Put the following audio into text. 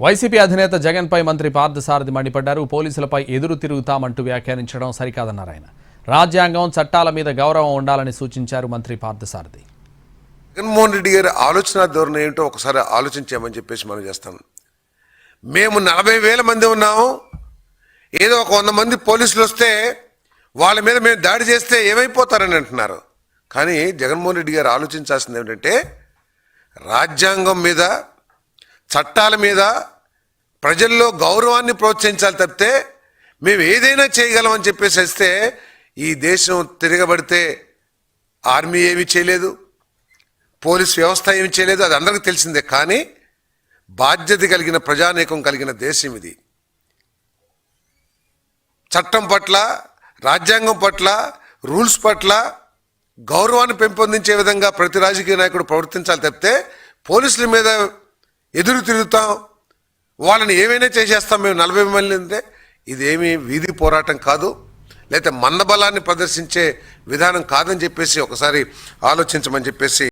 YCP అధినేత జగన్పై మంత్రి పార్థసారథి మండిపడ్డారు. పోలీసులపై ఎదురు తిరుగుతామంటూ వ్యాఖ్యానించడం సరికాదన్నారు ఆయన. రాజ్యాంగం, చట్టాల మీద గౌరవం ఉండాలని సూచించారు మంత్రి పార్థసారథి. జగన్మోహన్ రెడ్డి గారి ఆలోచన ధోరణి ఏంటో ఒకసారి ఆలోచించామని చెప్పేసి మనం చేస్తాం. మేము 40,000 మంది ఉన్నాము. ఏదో ఒక 100 మంది పోలీసులు వస్తే వాళ్ళ మీద మేము దాడి చేస్తే ఏమైపోతారని అంటున్నారు. కానీ జగన్మోహన్ రెడ్డి గారు ఆలోచించాల్సింది ఏమిటంటే రాజ్యాంగం మీద, చట్టాల మీద ప్రజల్లో గౌరవాన్ని ప్రోత్సహించాలి తప్పితే మేము ఏదైనా చేయగలమని చెప్పేసి వస్తే ఈ దేశం తిరగబడితే ఆర్మీ ఏమీ చేయలేదు, పోలీస్ వ్యవస్థ ఏమీ చేయలేదు, అది అందరికీ తెలిసిందే. కానీ బాధ్యత కలిగిన ప్రజానీకం కలిగిన దేశం ఇది. చట్టం పట్ల, రాజ్యాంగం పట్ల, రూల్స్ పట్ల గౌరవాన్ని పెంపొందించే విధంగా ప్రతి రాజకీయ నాయకుడు ప్రవర్తించాలి తప్పితే పోలీసుల మీద ఎదురు తిరుగుతాం, వాళ్ళని ఏమైనా చేసేస్తాం మేము 40 మంది అంటే ఇదేమీ వీధి పోరాటం కాదు, లేకపోతే మందబలాన్ని ప్రదర్శించే విధానం కాదని చెప్పేసి ఒకసారి ఆలోచించమని చెప్పేసి